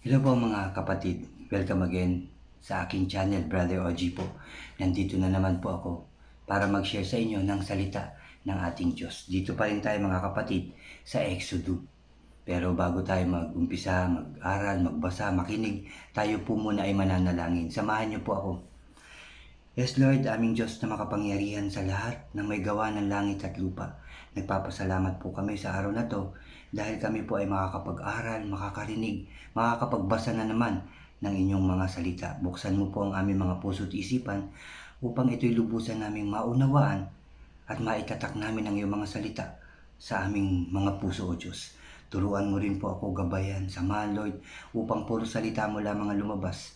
Hello po mga kapatid, welcome again sa aking channel, Brother OG po. Nandito na naman po ako para mag-share sa inyo ng salita ng ating Diyos. Dito pa rin tayo mga kapatid sa Exodus. Pero bago tayo mag-umpisa, mag-aral, magbasa, makinig, tayo po muna ay mananalangin. Samahan niyo po ako. Yes Lord, aming Diyos na makapangyarihan sa lahat ng may gawa ng langit at lupa. Nagpapasalamat po kami sa araw na to dahil kami po ay makakapag-aral, makakarinig, makakapagbasa na naman ng inyong mga salita. Buksan mo po ang aming mga puso at isipan upang ito'y lubusan naming maunawaan at maitatak namin ang iyong mga salita sa aming mga puso o Diyos. Turuan mo rin po ako, gabayan, samahan Lord, upang puro salita mo lamang ang lumabas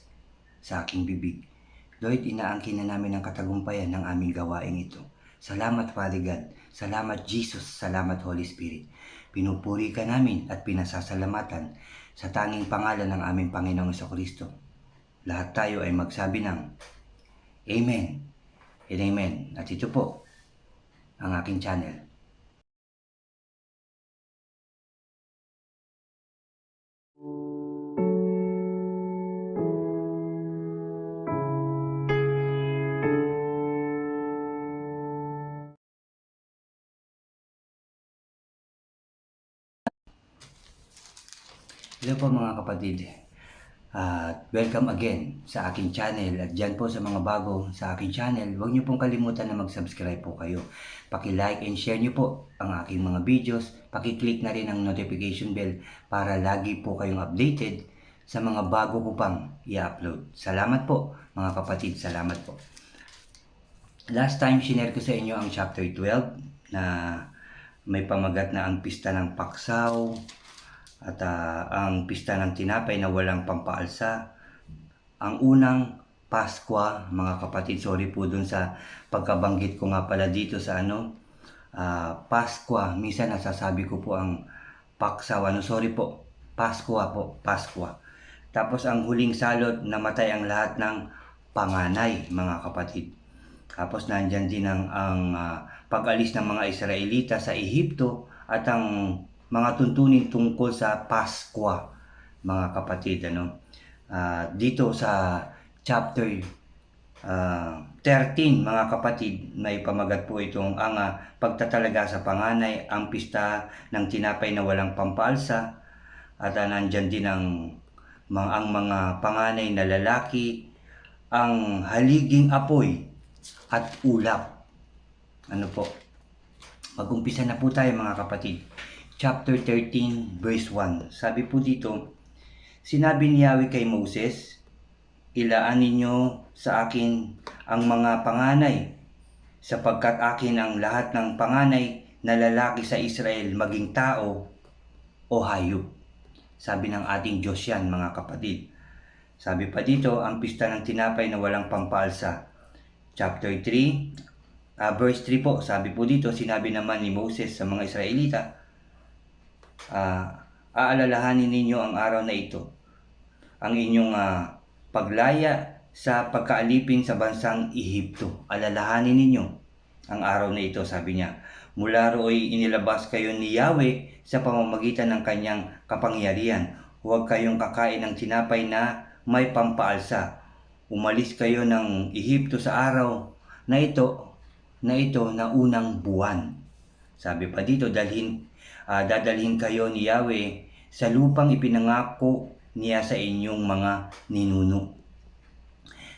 sa aking bibig. Lord, inaangkin na namin ang katagumpayan ng aming gawain ito. Salamat Father God, salamat Jesus, salamat Holy Spirit. Pinupuri ka namin at pinasasalamatan sa tanging pangalan ng aming Panginoong Jesucristo. Lahat tayo ay magsabi ng Amen and Amen. At ito po ang aking channel. Hello po mga kapatid. Welcome again sa aking channel. At dyan po sa mga bago sa aking channel, huwag niyo pong kalimutan na mag-subscribe po kayo. Paki-like and share niyo po ang aking mga videos. Paki-click na rin ang notification bell para lagi po kayong updated sa mga bago ko pang i-upload. Salamat po mga kapatid, salamat po. Last time, shinare ko sa inyo ang chapter 12 na may pamagat na ang pista ng paksaw, at ang pista ng tinapay na walang pampaalsa. Ang unang Paskwa, mga kapatid, sorry po dun sa pagkabanggit ko nga pala dito sa Paskwa. Minsan nasasabi ko po ang paksaw, sorry po, Paskwa po, Paskwa. Tapos ang huling salot, namatay ang lahat ng panganay, mga kapatid. Tapos nandyan din ang pag-alis ng mga Israelita sa Ehipto at ang mga tuntunin tungkol sa Paskwa, mga kapatid. Dito sa chapter 13, mga kapatid, may pamagat po itong ang pagtatalaga sa panganay, ang pista ng tinapay na walang pampaalsa, at nandyan din ang mga panganay na lalaki, ang haliging apoy at ulap. Mag-umpisa na po tayo mga kapatid. Chapter 13 verse 1. Sabi po dito, sinabi ni Yahweh kay Moses, ilaan ninyo sa akin ang mga panganay, sapagkat akin ang lahat ng panganay na lalaki sa Israel, maging tao o hayop. Sabi ng ating Diyos yan, mga kapatid. Sabi pa dito, ang pista ng tinapay na walang pampaalsa. Chapter 3, verse 3 po, sabi po dito, sinabi naman ni Moses sa mga Israelita, aalalahanin ninyo ang araw na ito, ang inyong paglaya sa pagkaalipin sa bansang Ehipto. Alalahanin ninyo ang araw na ito, sabi niya. Mula rooy inilabas kayo ni Yahweh sa pamamagitan ng kanyang kapangyarihan. Huwag kayong kakain ng tinapay na may pampaalsa. Umalis kayo ng Ehipto sa araw na ito na unang buwan. Sabi pa dito, dadalhin kayo ni Yahweh sa lupang ipinangako niya sa inyong mga ninuno,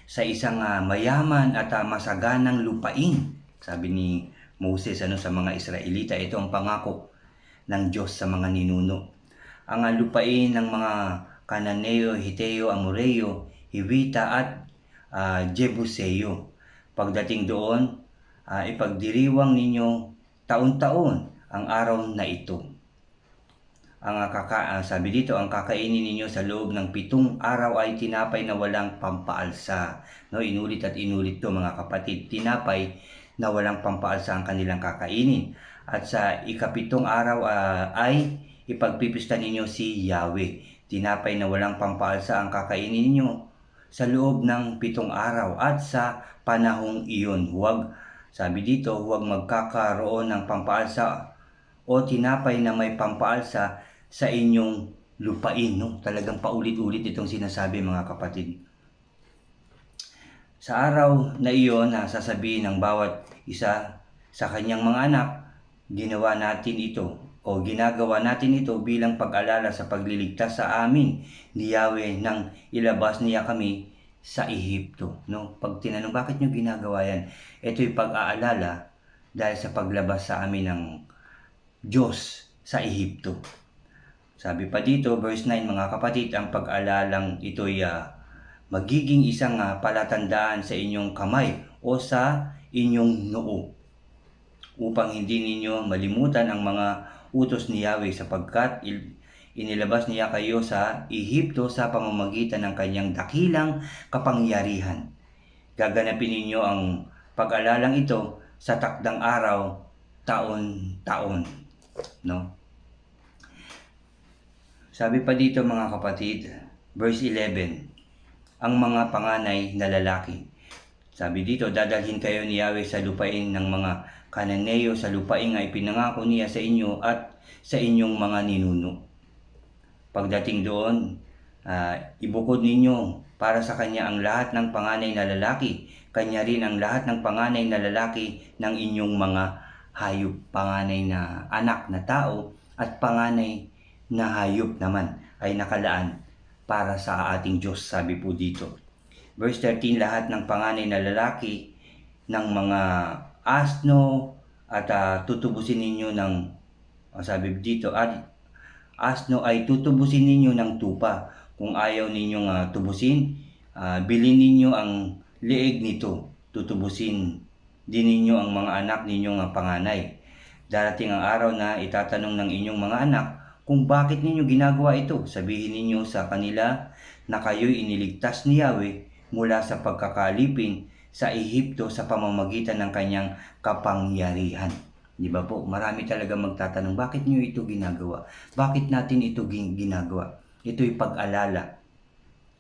sa isang mayaman at masaganang lupain. Sabi ni Moses sa mga Israelita, ito ang pangako ng Diyos sa mga ninuno. Ang lupain ng mga Kananeo, Hiteo, Amoreo, Hivita at Jebuseo. Pagdating doon, ipagdiriwang ninyo taon-taon ang araw na ito. Sabi dito, ang kakainin ninyo sa loob ng 7 araw ay tinapay na walang pampaalsa. Inulit at inulit to mga kapatid, tinapay na walang pampaalsa ang kanilang kakainin. At sa ika-7 araw ay ipagpipista ninyo si Yahweh. Tinapay na walang pampaalsa ang kakainin ninyo sa loob ng 7 araw at sa panahong iyon. Sabi dito, huwag magkakaroon ng pampaalsa o tinapay na may pampaalsa sa inyong lupain, no? Talagang paulit-ulit itong sinasabi, mga kapatid. Sa araw na iyon na sasabihin ng bawat isa sa kanyang mga anak, ginawa natin ito o ginagawa natin ito bilang pag-alala sa pagliligtas sa amin ni Yahweh nang ilabas niya kami sa Ehipto. No? Pag tinanong, bakit nyo ginagawa yan? Ito'y pag-aalala dahil sa paglabas sa amin ng Diyos sa Ehipto. Sabi pa dito, verse 9, mga kapatid, ang pag-alalang ito'y magiging isang palatandaan sa inyong kamay o sa inyong noo, upang hindi ninyo malimutan ang mga utos ni Yahweh, sapagkat inilabas niya kayo sa Ehipto sa pamamagitan ng kanyang dakilang kapangyarihan. Gaganapin ninyo ang pag-alalang ito sa takdang araw, taon-taon. No? Sabi pa dito, mga kapatid, verse 11, ang mga panganay na lalaki. Sabi dito, dadalhin kayo ni Yahweh sa lupain ng mga Kananeo, sa lupain ay pinangako niya sa inyo at sa inyong mga ninuno. Pagdating doon, ibukod ninyo para sa kanya ang lahat ng panganay na lalaki, kanya rin ang lahat ng panganay na lalaki ng inyong mga hayop, panganay na anak na tao at panganay na hayop naman ay nakalaan para sa ating Diyos, sabi po dito. Verse 13, lahat ng panganay na lalaki ng mga asno at tutubusin ninyo ng, sabi dito, at asno ay tutubusin ninyo ng tupa. Kung ayaw ninyong tubusin, bilhin ninyo ang leeg nito. Tutubusin din ninyo ang mga anak ninyong panganay. Darating ang araw na itatanong ng inyong mga anak kung bakit ninyo ginagawa ito. Sabihin ninyo sa kanila na kayo'y iniligtas ni Yahweh mula sa pagkakalipin sa Ehipto sa pamamagitan ng kanyang kapangyarihan. Di ba po? Marami talaga magtatanong, bakit nyo ito ginagawa? Bakit natin ito ginagawa? Ito'y pag-alala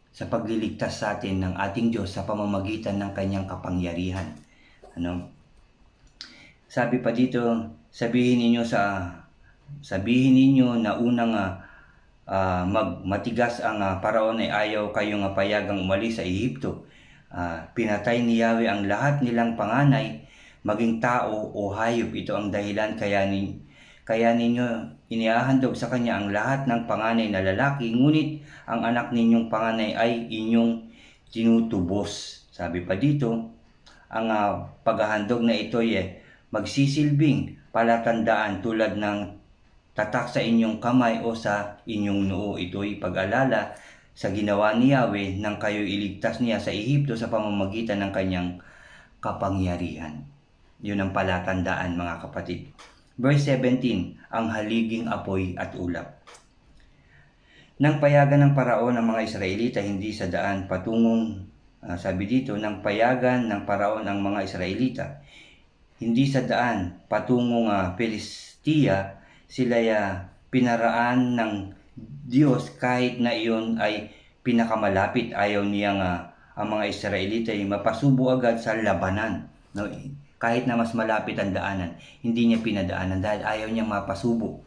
sa pagliligtas sa atin ng ating Diyos sa pamamagitan ng kanyang kapangyarihan. Ano? Sabi pa dito, sabihin ninyo na unang matigas ang paraon ay ayaw kayong payagang umalis sa Ehipto. Pinatay ni Yahweh ang lahat nilang panganay, maging tao o hayop. Ito ang dahilan kaya ninyo inihahandog sa kanya ang lahat ng panganay na lalaki, ngunit ang anak ninyong panganay ay inyong tinutubos. Sabi pa dito, ang paghahandog na ito ay magsisilbing palatandaan tulad ng tatak sa inyong kamay o sa inyong noo. Ito'y pag-alala sa ginawa ni Yahweh nang kayo iligtas niya sa Ehipto sa pamamagitan ng kanyang kapangyarihan. Yun ang palatandaan, mga kapatid. Verse 17, ang haliging apoy at ulap. Nang payagan ng paraon ng mga Israelita hindi sa daan patungong, sabi dito, nang payagan ng paraon ang mga Israelita hindi sa daan patungong Filistia, sila pinaraan ng Diyos kahit na iyon ay pinakamalapit. Ayaw niyang ang mga Israelita ay mapasubo agad sa labanan. No? Kahit na mas malapit ang daanan, hindi niya pinadaanan dahil ayaw niyang mapasubo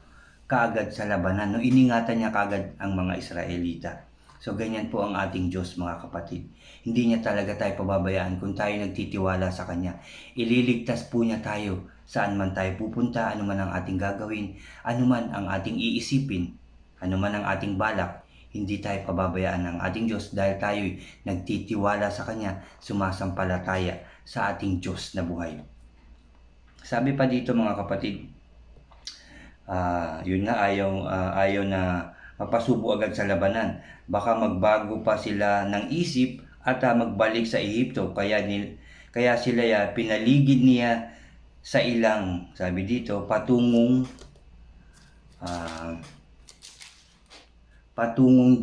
kaagad sa labanan. No? Iningatan niya kaagad ang mga Israelita. So ganyan po ang ating Diyos, mga kapatid. Hindi niya talaga tayo pababayaan kung tayo nagtitiwala sa Kanya. Ililigtas po niya tayo saan man tayo pupunta, ano man ang ating gagawin, ano man ang ating iisipin, ano man ang ating balak. Hindi tayo pababayaan ng ating Diyos dahil tayo nagtitiwala sa Kanya, sumasampalataya sa ating Diyos na buhay. Sabi pa dito, mga kapatid, yun nga, ayaw na mapasubo agad sa labanan. Baka magbago pa sila ng isip at magbalik sa Ehipto. Kaya sila pinaligid niya sa ilang, sabi dito, patungong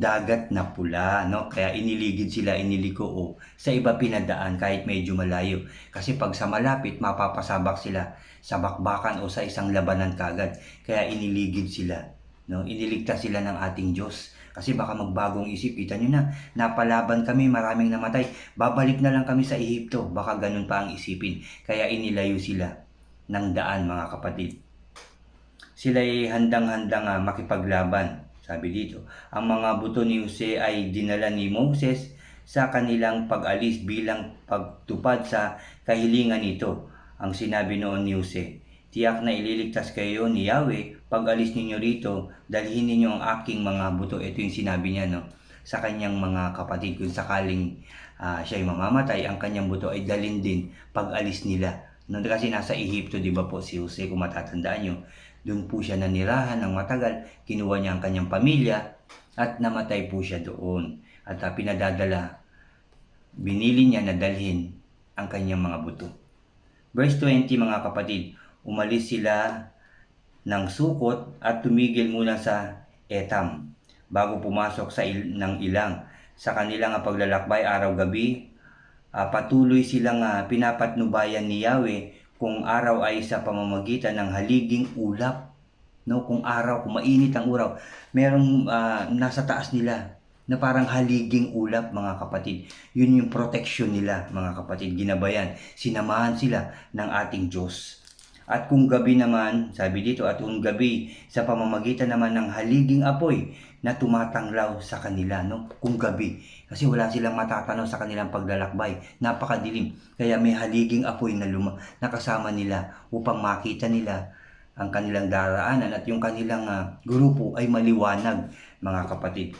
dagat na pula, no? Kaya iniligid sila, iniliko sa iba pinadaan kahit medyo malayo. Kasi pag sa malapit, mapapasabak sila sa bakbakan o sa isang labanan kagad. Kaya iniligid sila, no? Iniligtas sila ng ating Diyos. Kasi baka magbagong isip, kita nyo na, napalaban kami, maraming namatay, babalik na lang kami sa Ehipto. Baka ganun pa ang isipin. Kaya inilayo sila ng daan, mga kapatid. Sila ay handang-handang makipaglaban. Sabi dito, ang mga buto ni Jose ay dinala ni Moses sa kanilang pag-alis bilang pagtupad sa kahilingan nito. Ang sinabi noon ni Jose, tiyak na ililigtas kayo ni Yahweh pag alis ninyo rito, dalhin ninyo ang aking mga buto. Ito yung sinabi niya, no, sa kanyang mga kapatid, kung sakaling siya ay mamamatay, ang kanyang buto ay dalhin din pag alis nila. No, kasi nasa Ehipto, di ba po, si Jose, kung matatandaan nyo, doon po siya nanirahan ng matagal, kinuha niya ang kanyang pamilya at namatay po siya doon. At pinadadala, binili niya na dalhin ang kanyang mga buto. Verse 20, mga kapatid, umalis sila ng Sukot at tumigil muna sa Etam bago pumasok ng ilang. Sa kanilang paglalakbay araw-gabi, patuloy silang pinapatnubayan ni Yahweh kung araw ay sa pamamagitan ng haliging ulap. No, kung araw, kung mainit ang araw, merong nasa taas nila na parang haliging ulap, mga kapatid. Yun yung protection nila, mga kapatid. Ginabayan, sinamahan sila ng ating Diyos. At kung gabi naman, sabi dito, at kung gabi, sa pamamagitan naman ng haliging apoy na tumatanglaw sa kanila, no? Kung gabi, kasi wala silang matatanaw sa kanilang paglalakbay, napakadilim. Kaya may haliging apoy na nakasama nila upang makita nila ang kanilang daraanan at yung kanilang grupo ay maliwanag, mga kapatid.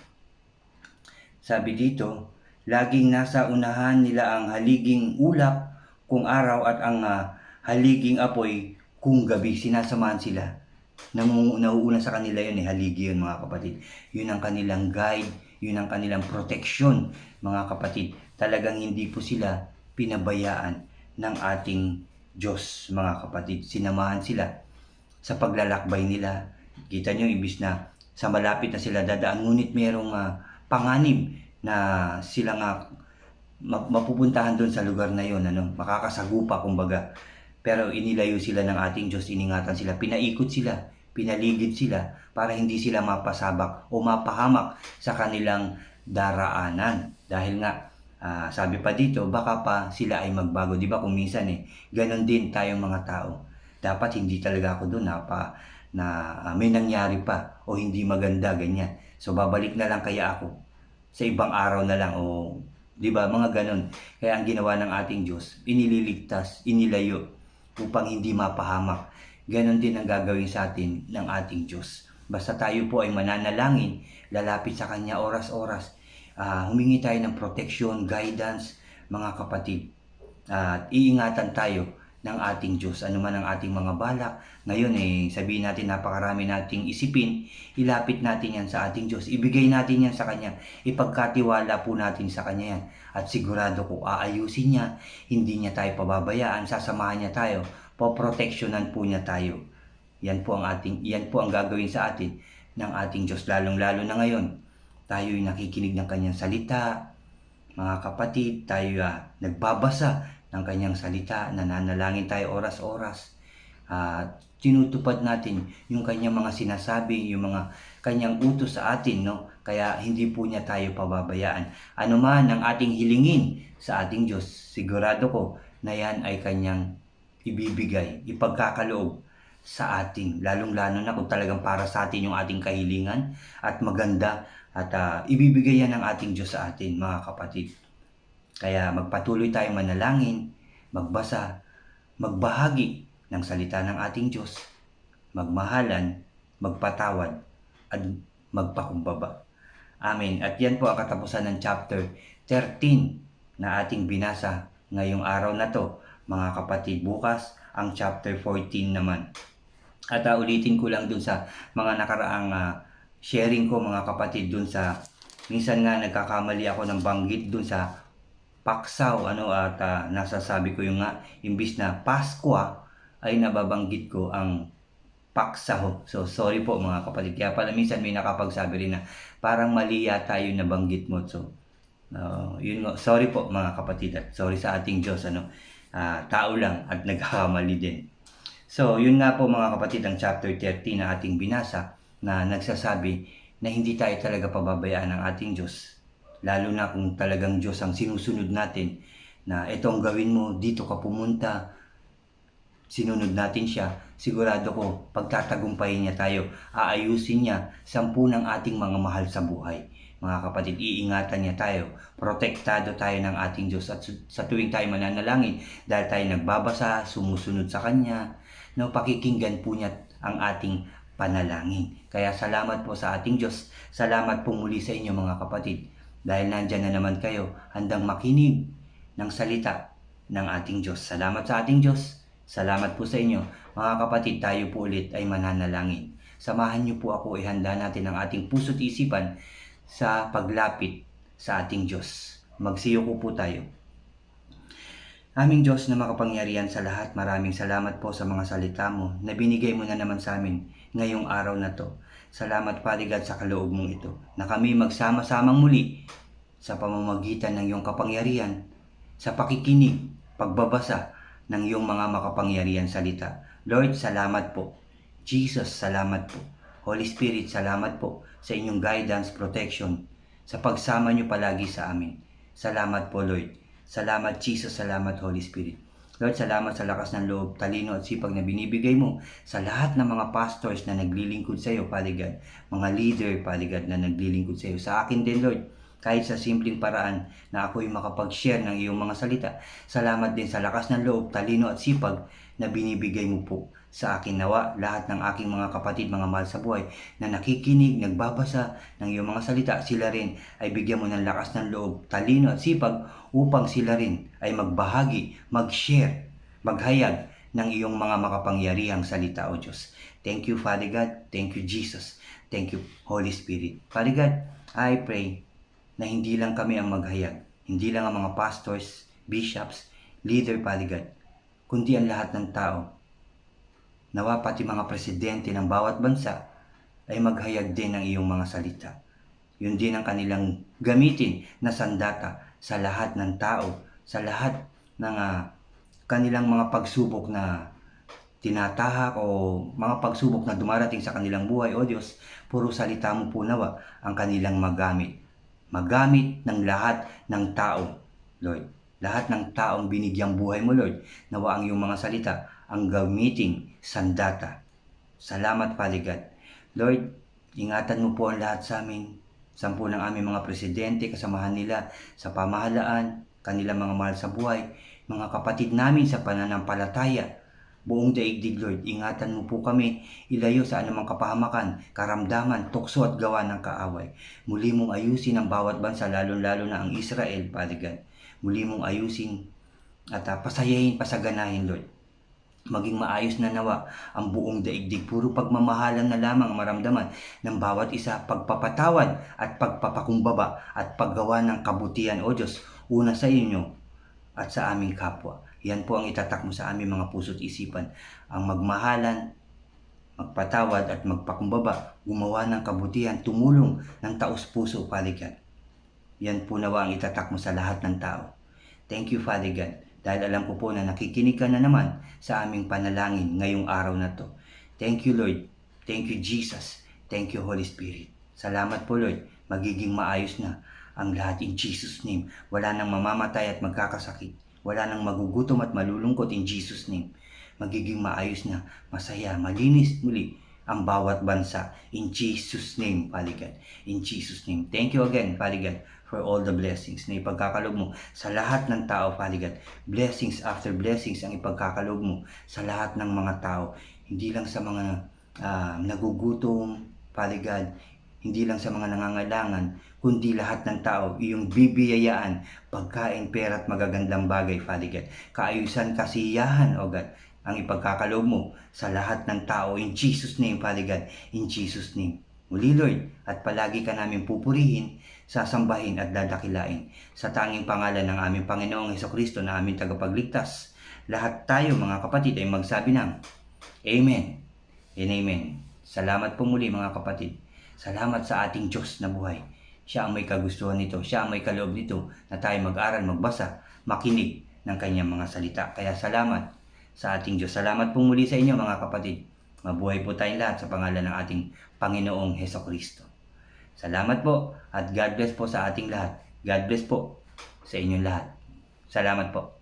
Sabi dito, laging nasa unahan nila ang haliging ulap kung araw at ang haliging apoy kung gabi. Sinasamahan sila. Nauuna sa kanila yun, haligi yun, mga kapatid. Yun ang kanilang guide, yun ang kanilang protection, mga kapatid. Talagang hindi po sila pinabayaan ng ating Diyos, mga kapatid. Sinamahan sila sa paglalakbay nila. Kita nyo, ibis na sa malapit na sila dadaan, ngunit merong panganib na sila mapupuntahan doon sa lugar na yon, makakasagupa kumbaga. Pero inilayo sila ng ating Diyos, iningatan sila, pinaikot sila, pinaligid sila para hindi sila mapasabak o mapahamak sa kanilang daraanan. Dahil nga, sabi pa dito, baka pa sila ay magbago. Di ba kung minsan ganon din tayong mga tao. Dapat hindi talaga ako doon may nangyari pa o hindi maganda, ganyan. So babalik na lang kaya ako sa ibang araw na lang, o di ba, mga ganon. Kaya ang ginawa ng ating Diyos, inililigtas, inilayo upang hindi mapahamak. Ganon din ang gagawin sa atin ng ating Diyos. Basta tayo po ay mananalangin, lalapit sa Kanya oras-oras, humingi tayo ng protection, guidance, mga kapatid. At iingatan tayo ng ating Diyos. Ano man ang ating mga balak, ngayon sabihin natin napakarami nating isipin, ilapit natin yan sa ating Diyos. Ibigay natin yan sa Kanya. Ipagkatiwala po natin sa Kanya yan. At sigurado ko, aayusin niya, hindi niya tayo pababayaan, sasamahan niya tayo, poproteksyonan po niya tayo. Yan po ang gagawin sa atin ng ating Diyos. Lalong-lalo na ngayon, tayo'y nakikinig ng Kanyang salita, mga kapatid, tayo nagbabasa ng Kanyang salita, nananalangin tayo oras-oras, tinutupad natin yung Kanyang mga sinasabi, yung mga Kanyang utos sa atin, no? Kaya hindi po niya tayo pababayaan. Ano man ang ating hilingin sa ating Diyos, sigurado ko na yan ay Kanyang ibibigay, ipagkakaloob sa ating, lalong-lalo na kung talagang para sa atin yung ating kahilingan at maganda, at ibibigay yan ng ating Diyos sa atin, mga kapatid. Kaya magpatuloy tayong manalangin, magbasa, magbahagi ng salita ng ating Diyos, magmahalan, magpatawad, at magpakumbaba. Amen. At yan po ang katapusan ng chapter 13 na ating binasa ngayong araw na to, mga kapatid. Bukas ang chapter 14 naman. At ulitin ko lang dun sa mga nakaraang sharing ko, mga kapatid, dun sa minsan nga nagkakamali ako ng banggit dun sa Paksaw, at nasasabi ko yung imbis na Pasko ay nababanggit ko ang Paksaw. So sorry po, mga kapatid. Kaya pala minsan may nakapagsabi rin na parang mali yata yung nabanggit mo. So yun nga, sorry po, mga kapatid, at sorry sa ating Diyos, tao lang at nagkakamali din. So yun nga po, mga kapatid, ang chapter 13 na ating binasa na nagsasabi na hindi tayo talaga pababayaan ng ating Diyos. Lalo na kung talagang Diyos ang sinusunod natin, na itong gawin mo, dito ka pumunta, sinunod natin siya, sigurado ko pagtatagumpayin niya tayo. Aayusin niya 10 ng ating mga mahal sa buhay. Mga kapatid, iingatan niya tayo. Protektado tayo ng ating Diyos. At sa tuwing tayo mananalangin, dahil tayo nagbabasa, sumusunod sa Kanya, no, pakikinggan po niya ang ating panalangin. Kaya salamat po sa ating Diyos. Salamat po muli sa inyo mga kapatid. Dahil nandyan na naman kayo, handang makinig ng salita ng ating Diyos. Salamat sa ating Diyos. Salamat po sa inyo. Mga kapatid, tayo po ulit ay mananalangin. Samahan niyo po ako, ihanda natin ang ating puso't isipan sa paglapit sa ating Diyos. Magsiyoko po tayo. Aming Diyos na makapangyarihan sa lahat, maraming salamat po sa mga salita mo na binigay mo na naman sa amin ngayong araw na to. Salamat, Father God, sa kaloob mong ito na kami magsama-samang muli sa pamamagitan ng iyong kapangyarihan, sa pakikinig, pagbabasa ng iyong mga makapangyarihan salita. Lord, salamat po. Jesus, salamat po. Holy Spirit, salamat po sa inyong guidance, protection, sa pagsama niyo palagi sa amin. Salamat po, Lord. Salamat, Jesus. Salamat, Holy Spirit. Lord, salamat sa lakas ng loob, talino at sipag na binibigay mo sa lahat ng mga pastors na naglilingkod sa iyo, Father God. Mga leader, Father God, na naglilingkod sa iyo. Sa akin din, Lord, kahit sa simpleng paraan na ako'y makapag-share ng iyong mga salita. Salamat din sa lakas ng loob, talino at sipag na binibigay mo po sa akin. Nawa lahat ng aking mga kapatid, mga mahal sa buhay na nakikinig, nagbabasa ng iyong mga salita, sila rin ay bigyan mo ng lakas ng loob, talino at sipag upang sila rin ay magbahagi, mag-share, maghayag ng iyong mga makapangyarihang salita, O Diyos. Thank you, Father God. Thank you, Jesus. Thank you, Holy Spirit. Father God, I pray na hindi lang kami ang maghayag, hindi lang ang mga pastors, bishops, leader, Father God, kundi ang lahat ng tao. Nawa pati mga presidente ng bawat bansa ay maghayag din ng iyong mga salita. Yun din ang kanilang gamitin na sandata sa lahat ng tao, sa lahat ng kanilang mga pagsubok na tinatahak o mga pagsubok na dumarating sa kanilang buhay. O Diyos, puro salita mo po nawa ang kanilang magamit. Magamit ng lahat ng tao, Lord. Lahat ng taong binigyang buhay mo, Lord. Nawa ang iyong mga salita ang gamiting sandata. Salamat, Father God. Lord, ingatan mo po ang lahat sa amin. 10 ng aming mga presidente, kasamahan nila sa pamahalaan, kanilang mga mahal sa buhay, mga kapatid namin sa pananampalataya, buong daigdig, Lord, ingatan mo po kami, ilayo sa anumang kapahamakan, karamdaman, tukso at gawa ng kaaway. Muli mong ayusin ang bawat bansa, lalo-lalo na ang Israel, Father God. Muli mong ayusin at pasayahin, pasaganahin, Lord. Maging maayos na nawa ang buong daigdig. Puro pagmamahalan na lamang maramdaman ng bawat isa, pagpapatawad at pagpapakumbaba at paggawa ng kabutihan, O Diyos, una sa inyo at sa aming kapwa. Yan po ang itatak mo sa aming mga puso't isipan. Ang magmahalan, magpatawad at magpakumbaba, gumawa ng kabutihan, tumulong ng taos-puso, Father God. Yan po nawa ang itatak mo sa lahat ng tao. Thank you, Father God, dahil alam ko po na nakikinig ka na naman sa aming panalangin ngayong araw na to. Thank you, Lord. Thank you, Jesus. Thank you, Holy Spirit. Salamat po, Lord. Magiging maayos na ang lahat in Jesus' name. Wala nang mamamatay at magkakasakit. Wala nang magugutom at malulungkot in Jesus' name. Magiging maayos na, masaya, malinis muli ang bawat bansa in Jesus' name, Father God. In Jesus' name. Thank you again, Father God, for all the blessings na ipagkakalob mo sa lahat ng tao, Father God. Blessings after blessings ang ipagkakalob mo sa lahat ng mga tao. Hindi lang sa mga nagugutom, Father God. Hindi lang sa mga nangangailangan, kundi lahat ng tao, iyong bibiyayaan, pagkain, pera at magagandang bagay, Father God. Kaayusan, kasiyahan, O God, ang ipagkakalob mo sa lahat ng tao. In Jesus' name, Father God. In Jesus' name. Muli, Lord, at palagi ka namin pupurihin, sasambahin at dadakilain sa tanging pangalan ng aming Panginoong Hesukristo na aming tagapagligtas. Lahat tayo, mga kapatid, ay magsabi ng Amen and Amen. Salamat po muli, mga kapatid. Salamat sa ating Diyos na buhay. Siya ang may kagustuhan nito. Siya ang may kaloob nito na tayo mag-aral, magbasa, makinig ng kanyang mga salita. Kaya salamat sa ating Diyos. Salamat po muli sa inyo, mga kapatid. Mabuhay po tayong lahat sa pangalan ng ating Panginoong Hesukristo. Salamat po at God bless po sa ating lahat. God bless po sa inyong lahat. Salamat po.